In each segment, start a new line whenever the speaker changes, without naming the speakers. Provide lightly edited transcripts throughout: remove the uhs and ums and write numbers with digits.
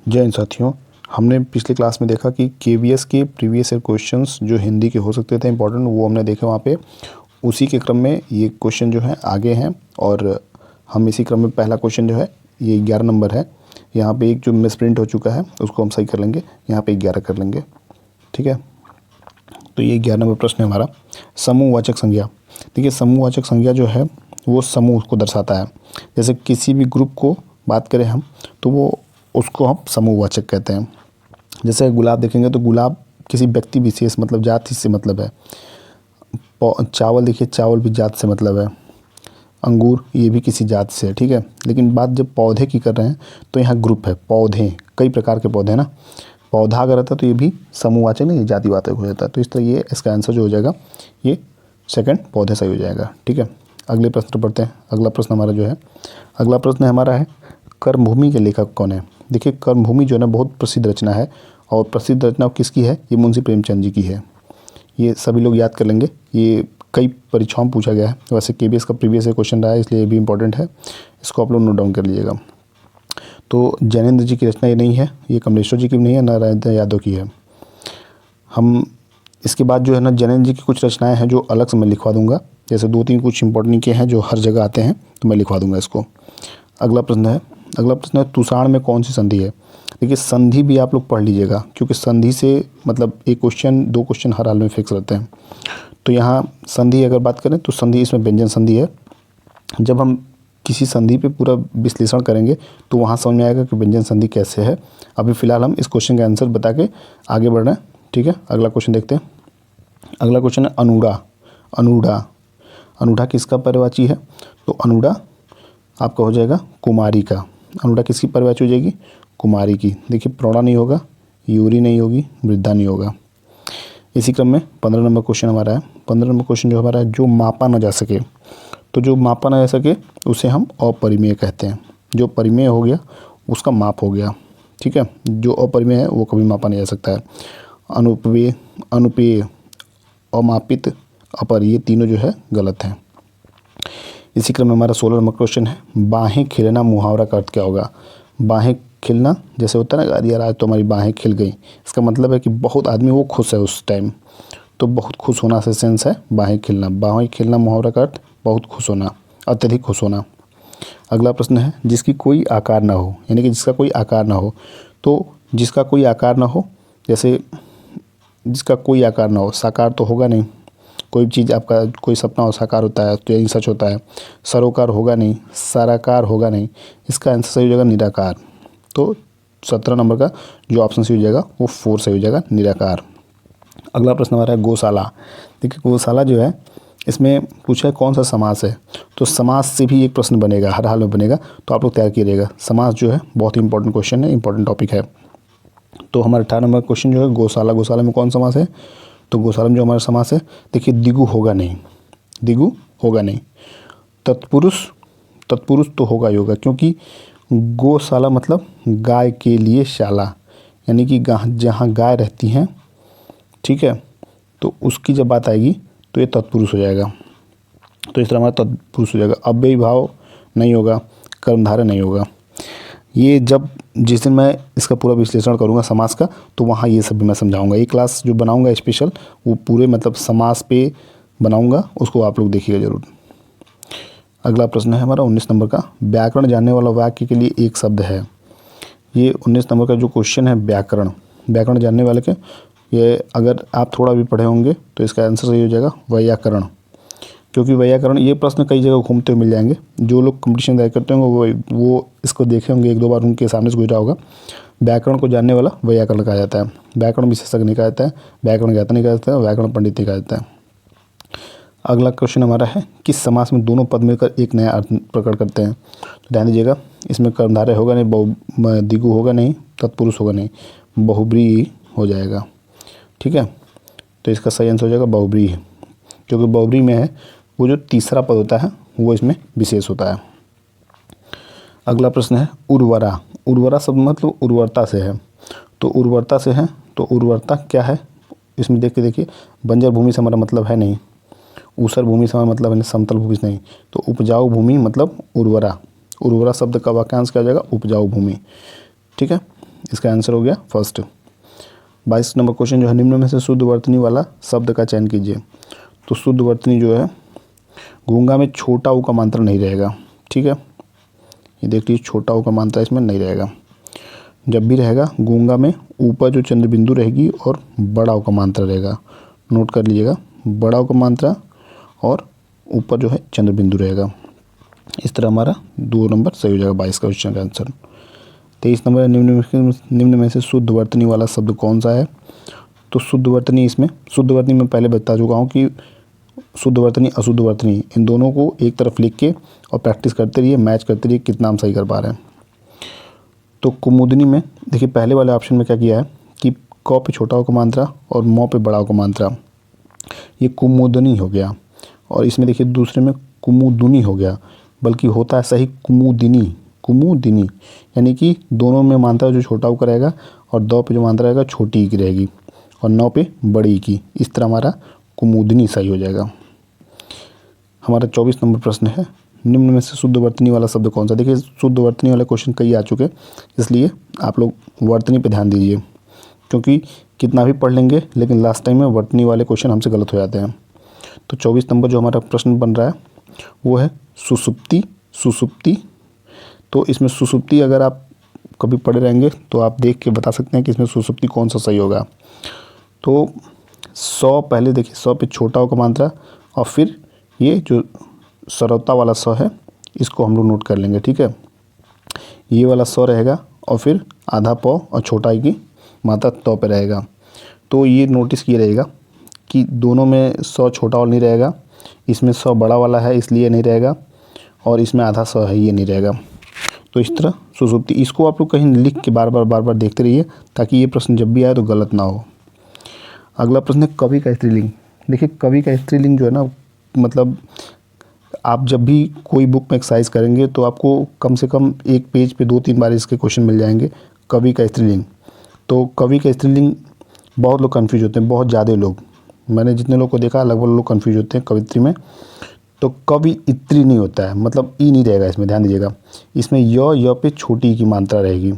जय हिंद साथियों। हमने पिछले क्लास में देखा कि केवीएस के प्रीवियस ईयर क्वेश्चंस जो हिंदी के हो सकते थे इंपॉर्टेंट, वो हमने देखे वहाँ पे। उसी के क्रम में ये क्वेश्चन जो है आगे हैं और हम इसी क्रम में पहला क्वेश्चन जो है ये 11 नंबर है। यहाँ पे एक जो मिसप्रिंट हो चुका है उसको हम सही कर लेंगे, यहाँ पे 11 कर लेंगे। ठीक है, तो ये 11 नंबर प्रश्न है हमारा। समूहवाचक संज्ञा। देखिए, समूहवाचक संज्ञा जो है वो समूह को दर्शाता है। जैसे किसी भी ग्रुप को बात करें हम तो वो उसको हम समूहवाचक कहते हैं। जैसे गुलाब देखेंगे तो गुलाब किसी व्यक्ति विशेष मतलब जाति से मतलब है। चावल देखिए, चावल भी जात से मतलब है। अंगूर ये भी किसी जात से है। ठीक है, लेकिन बात जब पौधे की कर रहे हैं तो यहाँ ग्रुप है, पौधे कई प्रकार के पौधे हैं ना। पौधा अगर रहता तो ये भी समूहवाचक नहीं, ये जातिवाचक हो जाता है। तो इस तरह ये इसका आंसर जो हो जाएगा ये सेकंड पौधे सही हो जाएगा। ठीक है, अगले प्रश्न पढ़ते हैं। अगला प्रश्न हमारा जो है, अगला प्रश्न हमारा है कर्मभूमि के लेखक कौन है। देखिए, कर्मभूमि जो है ना बहुत प्रसिद्ध रचना है और प्रसिद्ध रचना किसकी है, ये मुंशी प्रेमचंद जी की है। ये सभी लोग याद कर लेंगे, ये कई परीक्षाओं में पूछा गया है। वैसे केबीएस का प्रीवियस क्वेश्चन रहा है इसलिए ये भी इंपॉर्टेंट है, इसको आप लोग नोट डाउन कर लीजिएगा। तो जैनेंद्र जी की रचना ये नहीं है, ये कमलेश्वर जी की भी नहीं है, नारायण यादव की है। हम इसके बाद जो है ना जैनेंद्र जी की कुछ रचनाएं हैं जो अलग से मैं लिखवा दूंगा, जैसे 2-3 कुछ इंपॉर्टेंट के हैं जो हर जगह आते हैं तो मैं लिखवा दूंगा इसको। अगला प्रश्न है तुषाण में कौन सी संधि है। देखिए, संधि भी आप लोग पढ़ लीजिएगा क्योंकि संधि से मतलब एक क्वेश्चन 2 क्वेश्चन हर हाल में फिक्स रहते हैं। तो यहाँ संधि अगर बात करें तो संधि इसमें व्यंजन संधि है। जब हम किसी संधि पे पूरा विश्लेषण करेंगे तो वहाँ समझ में आएगा कि व्यंजन संधि कैसे है। अभी फ़िलहाल हम इस क्वेश्चन का आंसर बता के आगे बढ़ रहे हैं। ठीक है, अगला क्वेश्चन देखते हैं। अगला क्वेश्चन है अनुड़ा। अनुड़ा, अनुड़ा किसका पर्यायवाची है, तो अनुड़ा आपका हो जाएगा कुमारी का। अनुड़ा किसकी पर्यायवाची हो जाएगी, कुमारी की। देखिए, प्रौढ़ा नहीं होगा, यूरी नहीं होगी, वृद्धा नहीं होगा। इसी क्रम में 15 नंबर क्वेश्चन हमारा है। 15 नंबर क्वेश्चन जो हमारा है, जो मापा न जा सके, तो जो मापा न जा सके उसे हम अपरिमेय कहते हैं। जो परिमेय हो गया उसका माप हो गया। ठीक है, जो अपरिमेय है वो कभी मापा नहीं जा सकता है। अनुपेय, अनुपेय, अमापित, अपर, ये तीनों जो है गलत हैं। इसी क्रम में हमारा 16 नंबर क्वेश्चन है, बाहें खिलना मुहावरा का अर्थ क्या होगा। बाहें खिलना जैसे होता है ना, यार आज तो हमारी बाहें खिल गई, इसका मतलब है कि बहुत आदमी वो खुश है उस टाइम, तो बहुत खुश होना से सेंस है बाहें खिलना। बाहें खिलना मुहावरा का अर्थ बहुत खुश होना, अत्यधिक खुश होना। अगला प्रश्न है, जिसकी कोई आकार ना हो, यानी कि जिसका कोई आकार ना हो। तो जिसका कोई आकार ना हो, जैसे जिसका कोई आकार ना हो, साकार तो होगा नहीं। कोई चीज़ आपका कोई सपना हो साकार होता है तो यही सच होता है। सरोकार होगा नहीं, साराकार होगा नहीं, इसका आंसर सही हो जाएगा निराकार। तो 17 नंबर का जो ऑप्शन सही हो जाएगा वो 4 सही हो जाएगा, निराकार। अगला प्रश्न हमारा है गौशाला। देखिए, गौशाला जो है इसमें पूछा है कौन सा समास है, तो समास से भी एक प्रश्न बनेगा, हर हाल में बनेगा, तो आप लोग तैयार कीजिएगा। समास जो है बहुत ही इंपॉर्टेंट क्वेश्चन है, इंपॉर्टेंट टॉपिक है। तो हमारा 18 नंबर क्वेश्चन जो है गौशाला, गौशाला में कौन समास है, तो गौशाला में जो हमारा समास है, देखिए दिगु होगा नहीं, दिगु होगा नहीं। तत्पुरुष, तत्पुरुष तो होगा ही होगा क्योंकि गौशाला मतलब गाय के लिए शाला, यानी कि जहाँ गाय रहती हैं। ठीक है, तो उसकी जब बात आएगी तो ये तत्पुरुष हो जाएगा। तो इस तरह हमारा तत्पुरुष हो जाएगा। अव्ययी भाव नहीं होगा, कर्मधारय नहीं होगा। ये जब जिस दिन मैं इसका पूरा विश्लेषण करूंगा समास का, तो वहाँ ये सब भी मैं समझाऊंगा। ये क्लास जो बनाऊंगा स्पेशल, वो पूरे मतलब समास पे बनाऊंगा, उसको आप लोग देखिएगा ज़रूर। अगला प्रश्न है हमारा 19 नंबर का, व्याकरण जानने वाला वाक्य के लिए एक शब्द है। ये 19 नंबर का जो क्वेश्चन है व्याकरण, व्याकरण जानने वाले के, ये अगर आप थोड़ा भी पढ़े होंगे तो इसका आंसर सही हो जाएगा व्याकरण। क्योंकि व्याकरण ये प्रश्न कई जगह घूमते हुए मिल जाएंगे। जो लोग कंपटीशन तैयार करते होंगे वो इसको देखे होंगे, 1-2 बार उनके सामने से गुजरा होगा। व्याकरण को जानने वाला व्याकरण कहा जाता है, व्याकरण विशेषज्ञ नहीं कहा जाता है, व्याकरण ज्ञाता नहीं कहा जाता है, व्याकरण पंडित नहीं कहा जाता है। अगला क्वेश्चन हमारा है, किस समास में दोनों पद मिलकर एक नया अर्थ प्रकट करते हैं। तो ध्यान दीजिएगा, इसमें कर्मधारय होगा नहीं, दिगु होगा नहीं, तत्पुरुष होगा नहीं, बहुब्रीहि हो जाएगा। ठीक है, तो इसका सही आंसर हो जाएगा बहुब्रीहि, क्योंकि बहुब्रीहि में है वो जो तीसरा पद होता है वो इसमें विशेष होता है। अगला प्रश्न है उर्वरा। उर्वरा शब्द मतलब उर्वरता से है, तो उर्वरता से है तो उर्वरता क्या है, इसमें देखिए बंजर भूमि से हमारा मतलब है नहीं, ऊसर भूमि से हमारा मतलब है नहीं, समतल भूमि से नहीं, तो उपजाऊ भूमि मतलब उर्वरा। उर्वरा शब्द का वाक्यांश क्या हो जाएगा, उपजाऊ भूमि। ठीक है, इसका आंसर हो गया फर्स्ट। 22 नंबर क्वेश्चन जो है, निम्न में से शुद्ध वर्तनी वाला शब्द का चयन कीजिए। तो शुद्ध वर्तनी जो है, गूंगा में छोटा ऊ का मात्रा नहीं रहेगा, ठीक है, ये देख लीजिए, छोटा ऊ का मात्रा इसमें नहीं रहेगा। जब भी रहेगा गूंगा में ऊपर जो चंद्र बिंदु रहेगी और बड़ा ऊ का मात्रा रहेगा, नोट कर लीजिएगा, बड़ा ऊ का मात्रा और ऊपर जो है चंद्र बिंदु रहेगा। इस तरह हमारा 2 नंबर सही हो जाएगा 22 का क्वेश्चन का आंसर। 23 नंबर, निम्न में से शुद्ध वर्तनी वाला शब्द कौन सा है। तो शुद्ध वर्तनी, इसमें शुद्ध वर्तनी मैं पहले बता चुका हूँ कि शुद्ध वर्तनी अशुद्ध वर्तनी, इन दोनों को एक तरफ लिख के और प्रैक्टिस करते रहिए, मैच करते रहिए कितना हम सही कर पा रहे हैं। तो कुमुदनी में देखिए, पहले वाले ऑप्शन में क्या किया है कि क पे छोटा ऊ का मात्रा और म पे बड़ा ऊ का मात्रा, ये कुमुदनी हो गया। और इसमें देखिए दूसरे में कुमुदुनी हो गया, बल्कि होता है सही कुमुदिनी, कुमुदिनी, यानी कि दोनों में मात्रा जो छोटा ऊ का रहेगा और द पे जो मात्रा रहेगा छोटी ई की रहेगी और न पे बड़ी ई की। इस तरह हमारा कुमुदनी सही हो जाएगा। हमारा 24 नंबर प्रश्न है, निम्न में से शुद्ध वर्तनी वाला शब्द कौन सा। देखिए शुद्ध वर्तनी वाले क्वेश्चन कई आ चुके, इसलिए आप लोग वर्तनी पे ध्यान दीजिए, क्योंकि कितना भी पढ़ लेंगे लेकिन लास्ट टाइम में वर्तनी वाले क्वेश्चन हमसे गलत हो जाते हैं। तो 24 नंबर जो हमारा प्रश्न बन रहा है वो है सुसुप्ति। सुसुप्ति, तो इसमें सुसुप्ति अगर आप कभी पढ़े रहेंगे तो आप देख के बता सकते हैं कि इसमें सुसुप्ति कौन सा सही होगा। तो 100 पहले देखिए, 100 पे छोटा ऊ का मात्रा और फिर ये जो सरौता वाला 100 है इसको हम लोग नोट कर लेंगे, ठीक है। ये वाला 100 रहेगा और फिर आधा पौ और छोटा ई की मात्रा तो पे रहेगा। तो ये नोटिस किया रहेगा कि दोनों में 100 छोटा वाला नहीं रहेगा, इसमें 100 बड़ा वाला है इसलिए नहीं रहेगा, और इसमें आधा 100 है ये नहीं रहेगा। तो इस तरह सुसुप्ति, इसको आप लोग कहीं लिख के बार बार देखते रहिए ताकि ये प्रश्न जब भी आए तो गलत ना हो। अगला प्रश्न है कवि का स्त्रीलिंग। देखिए कवि का स्त्रीलिंग जो है ना, मतलब आप जब भी कोई बुक में एक्सरसाइज करेंगे तो आपको कम से कम एक पेज पे 2-3 बार इसके क्वेश्चन मिल जाएंगे। कवि का स्त्रीलिंग, तो कवि का स्त्रीलिंग बहुत लोग कन्फ्यूज होते हैं, बहुत ज़्यादा लोग, मैंने जितने लोग को देखा लगभग लोग कन्फ्यूज होते हैं कवित्री में। तो कवियत्री नहीं होता है, मतलब ई नहीं रहेगा इसमें, ध्यान दीजिएगा। इसमें य पे छोटी की मात्रा रहेगी।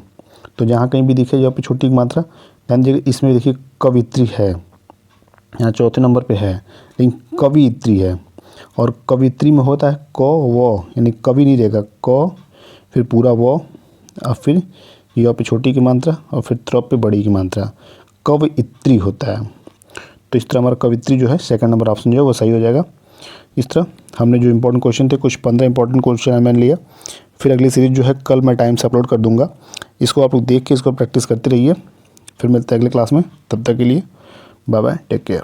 तो जहाँ कहीं भी दिखे य पे छोटी की मात्रा, ध्यान दीजिएगा। इसमें देखिए कवित्री है, यहाँ चौथे नंबर पे है, लेकिन कवियत्री है। और कवित्री में होता है क व, यानी कवि नहीं रहेगा, क फिर पूरा व और फिर य पे छोटी की मात्रा और फिर त्र पे बड़ी की मात्रा, कवियत्री होता है। तो इस तरह हमारा कवित्री जो है सेकंड नंबर ऑप्शन जो है वो सही हो जाएगा। इस तरह हमने जो इंपॉर्टेंट क्वेश्चन थे, कुछ 15 इंपॉर्टेंट क्वेश्चन मैंने लिया। फिर अगली सीरीज जो है कल मैं टाइम से अपलोड कर दूंगा, इसको आप लोग देख के इसको प्रैक्टिस करते रहिए। फिर मिलते हैं अगले क्लास में, तब तक के लिए बाय बाय, टेक केयर।